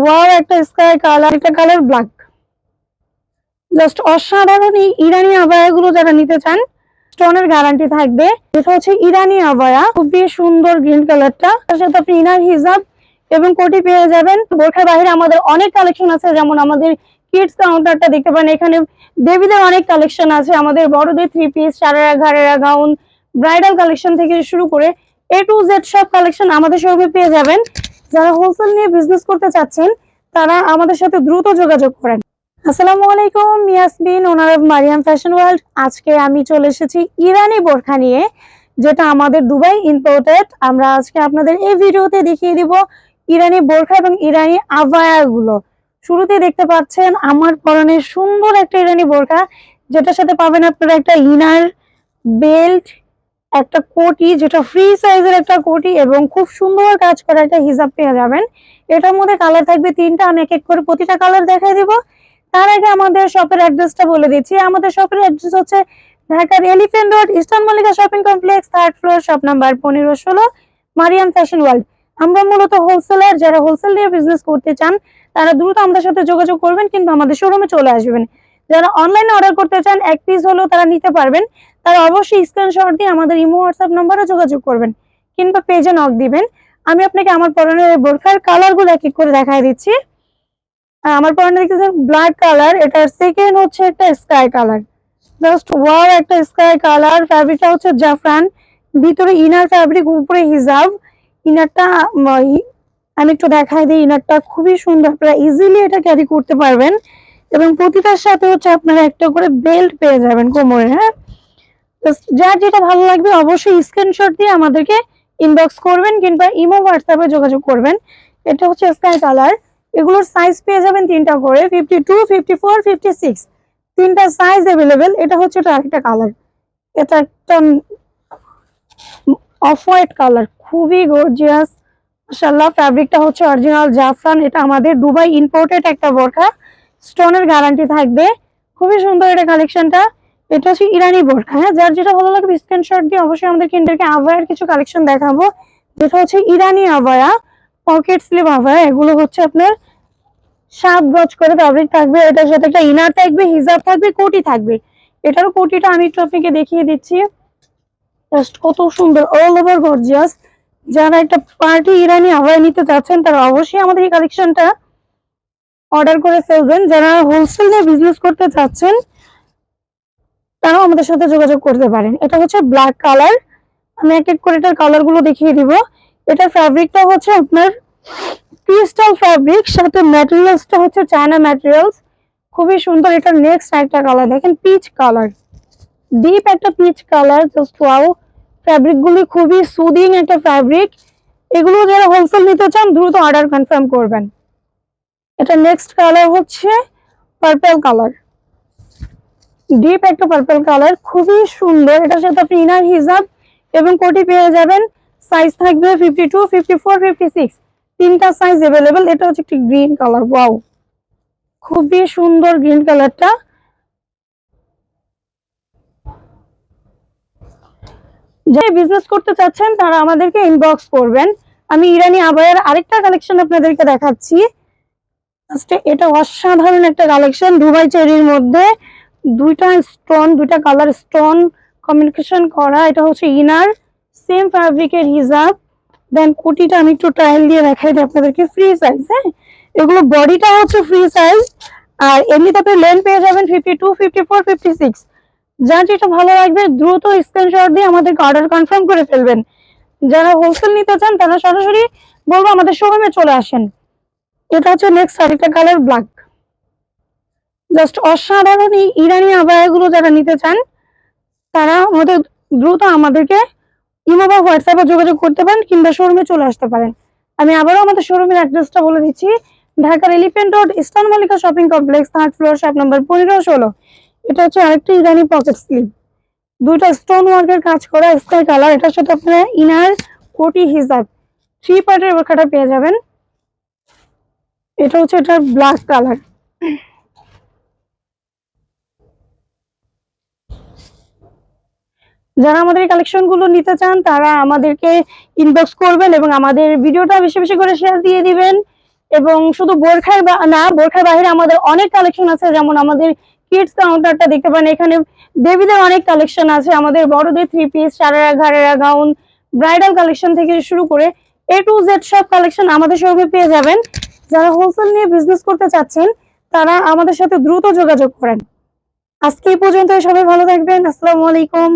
Wow একটা sky colour, একটা colour black. Just অসাধারণ এই ইরানি আবায়া গুলো যারা নিতে চান স্টোনের গ্যারান্টি থাকবে। এটা হচ্ছে ইরানি আবায়া, খুবই সুন্দর গ্রিন কালারটা। তার সাথে আপনি ইনার হিজাব এবং কোটি পেয়ে যাবেন। বোরখার বাইরে আমাদের অনেক কালেকশন আছে, যেমন আমাদের কিডস কাউন্টারটা দেখতে পারেন। এখানে বেবিদের অনেক কালেকশন আছে, আমাদের বড়দের থ্রি পিস, সারারা ঘাড়েরা গাউন, ব্রাইডাল কালেকশন থেকে শুরু করে A to Z সব কালেকশন আমাদের শোরুমে পেয়ে যাবেন। যারা হোলসেল নিয়ে বিজনেস করতে চাচ্ছেন তারা আমাদের সাথে দ্রুত যোগাযোগ করেন। আসসালামু আলাইকুম, Yasmin, owner of Maryam Fashion World. আজকে আমি চলে এসেছি ইরানি বোরখা নিয়ে, যেটা আমাদের দুবাই ইম্পোর্টেড। আমরা আজকে আপনাদের এই ভিডিওতে দেখিয়ে দিব ইরানি বোরখা এবং ইরানি আবায়া গুলো। শুরুতে দেখতে পাচ্ছেন আমার পরনে সুন্দর একটা ইরানি বোরখা, যেটার সাথে পাবেন আপনারা একটা ইনার, বেল্ট, একটা কোটি, যেটা ফ্রি সাইজের একটা কোটি, এবং খুব সুন্দর কাজ করা একটা হিজাব পেয়ে যাবেন। এটার মধ্যে কালার থাকবে তিনটা, আমি এক এক করে প্রতিটা কালার দেখাই দিব। তার আগে আমাদের শপের অ্যাড্রেসটা বলে দিচ্ছি। আমাদের শপের অ্যাড্রেস হচ্ছে ঢাকার Elephant Road, Eastern Mallika Shopping Complex, 3rd floor, shop number 1516, Maryam Fashion World. আমরা মূলত হোলসেলার। যারা হোলসেল নিয়ে বিজনেস করতে চান তারা দ্রুত আমাদের সাথে যোগাযোগ করবেন, কিন্তু আমাদের শোরুমে চলে আসবেন। যারা অনলাইনে অর্ডার করতে চান, এক পিস হলেও তারা নিতে পারবেন, তারা অবশ্যই স্ক্রিনশট দিয়ে আমাদের ইমো হোয়াটসঅ্যাপ নাম্বারে যোগাযোগ করবেন, কিংবা পেজে নক দিবেন। আমি আপনাকে আমার পরনের বোরখার কালারগুলো এক এক করে দেখাই দিচ্ছি। আমার পরনে দেখতেছেন ব্ল্যাক কালার, এটার সেকেন্ড হচ্ছে একটা স্কাই কালার। জাস্ট ওয়াও একটা স্কাই কালার। ফ্যাব্রিকটা হচ্ছে জাফরান, ভিতরে ইনার ফ্যাব্রিক, উপরে হিজাব। ইনারটা আমি একটু দেখাই দিই। ইনারটা খুবই সুন্দর, আপনারা ইজিলি এটা ক্যারি করতে পারবেন, এবং প্রতিটার সাথে হচ্ছে আপনারা একটা করে বেল্ট পেয়ে যাবেন কোমরে। হ্যাঁ, যার যেটা ভালো লাগবে অবশ্যই স্ক্রিনশট দিয়ে আমাদেরকে ইনবক্স করবেন, কিংবা ইমো হোয়াটসঅ্যাপে যোগাযোগ করবেন। এটা হচ্ছে স্কাই কালার। এগুলোর সাইজ পেয়ে যাবেন তিনটা করে, 52, 54, 56, তিনটা সাইজ অ্যাভেলেবেল। এটা হচ্ছে আরেকটা কালার, এটা একটা অফ হোয়াইট কালার, খুবই গর্জিয়াস মাশাআল্লাহ। ফ্যাব্রিকটা হচ্ছে অরিজিনাল জাফরান। এটা আমাদের দুবাই ইম্পোর্টেড একটা বোরখা, স্টোনের গ্যারান্টি থাকবে। খুবই সুন্দর এটা কালেকশনটা। এটা হচ্ছে ইরানি বোরখা। হ্যাঁ, যার যেটা ভালো লাগবে স্ক্রিনশট দিয়ে অবশ্যই আমাদেরকে আবায়ার কিছু কালেকশন দেখাবো, যেটা হচ্ছে ইরানি আবায়া, পকেট স্লিভ আবায়া। এগুলো হচ্ছে আপনার 7 গজ করে ফ্যাব্রিক থাকবে, এটার সাথে একটা ইনার থাকবে, হিজাব থাকবে, কোটি থাকবে। এটারও কোটিটা আমি একটু আপনাকে দেখিয়ে দিচ্ছি। জাস্ট কত সুন্দর, অল ওভার গর্জিয়াস। যারা একটা পার্টি ইরানি আবায়া নিতে চাচ্ছেন তারা অবশ্যই আমাদের এই কালেকশনটা অর্ডার করে ফেলবেন। যারা হোলসেল নিয়ে বিজনেস করতে চাচ্ছেন তারাও আমাদের সাথে যোগাযোগ করতে পারেন। এটা হচ্ছে ব্ল্যাক কালার, আমি এক এক করে এটার কালার গুলো দেখিয়ে দিব। এটার ফ্যাব্রিকটা হচ্ছে আপনার ক্রিস্টাল ফ্যাব্রিক, সাথে ম্যাটেরিয়ালসটা হচ্ছে চায়না ম্যাটেরিয়ালস, খুবই সুন্দর। এটা নেক্সট একটা কালার দেখেন, পিচ কালার, ডিপ একটা peach colour. Just wow, fabric গুলি খুবই সুদিং একটা ফ্যাব্রিক। এগুলো যারা হোলসেল নিতে চান দ্রুত অর্ডার কনফার্ম করবেন। এটা নেক্সট কালার হচ্ছে পার্পল কালার, ডিপ একটা পার্পল কালার, খুবই সুন্দর। এটার সাথে আপনি ইনার হিজাব এবং কোটি পেয়ে যাবেন। সাইজ থাকবে 52, 54, 56, তিনটা সাইজ अवेलेबल। এটা হচ্ছে একটি গ্রিন কালার, ওয়াও খুবই সুন্দর গ্রিন কালারটা। যারা বিজনেস করতে চাচ্ছেন তারা আমাদেরকে ইনবক্স করবেন। আমি ইরানি আবায়ের আরেকটা কালেকশন আপনাদেরকে দেখাচ্ছি। এটা অসাধারণ একটা কালেকশন, দুবাই চেরির মধ্যে দুইটা স্টোন, দুইটা কালার স্টোন কমিউনিকেশন করা। এটা হচ্ছে ইনার, সেম ফ্যাব্রিকের হিজাব, দেন কোটিটা আমি একটু ট্রায়াল দিয়ে দেখাই দিই আপনাদেরকে। ফ্রি সাইজ, হ্যাঁ, এগুলো বডিটা হচ্ছে ফ্রি সাইজ, আর এমনিতে আপনি লেন্থ পেয়ে যাবেন 52, 54, 56। যার যেটা ভালো লাগবে দ্রুত স্ক্রিনশট দিয়ে আমাদেরকে অর্ডার কনফার্ম করে ফেলবেন। যারা হোলসেল নিতে চান তারা সরাসরি বলবো আমাদের শোরুমে চলে আসেন। এটা হচ্ছে নেক্সট আরেকটা কালার, ব্ল্যাক। জাস্ট অসাধারণ এই ইরানি আবায়াগুলো যারা নিতে চান তারা দ্রুত আমাদেরকে ইমো বা হোয়াটসঅ্যাপে যোগাযোগ করতে পারেন, কিংবা শোরুমে চলে আসতে পারেন। আমি আবারও আমাদের শোরুমের অ্যাড্রেসটা বলে দিচ্ছি। ঢাকার Elephant Road, Eastern Mallika Shopping Complex, 3rd floor, shop number 1516। এটা হচ্ছে আরেকটা ইরানি পকেট স্লিভ, দুইটা স্টোন ওয়ার্কের কাজ করা, স্কাই কালার। এটার সাথে আপনারা ইনার, কোটি, হিজাব, 3 পার্টের বোরখাটা পেয়ে যাবেন। এটা হচ্ছে এটার ব্ল্যাক কালার। যারা আমাদের এই কালেকশন গুলো নিতে চান তারা আমাদেরকে ইনবক্স করবেন, এবং আমাদের ভিডিওটা বেশি বেশি করে শেয়ার দিয়ে দিবেন, এবং শুধু বোরখার না, বোরখার বাইরে আমাদের অনেক কালেকশন আছে, যেমন আমাদের কিডস কাউন্টারটা দেখতে পারেন, এখানে বেবিদের অনেক কালেকশন আছে, আমাদের বড়দের 3 পিস, সারারা, ঘাড়েরা, গাউন, ব্রাইডাল কালেকশন থেকে শুরু করে A to Z সব কালেকশন আমাদের শোরুমে পেয়ে যাবেন। যারা হোলসেল নিয়ে বিজনেস করতে চাচ্ছেন তারা আমাদের সাথে দ্রুত যোগাযোগ করেন। আজকে এই পর্যন্ত, সবাই ভালো থাকবেন। আসসালামু আলাইকুম।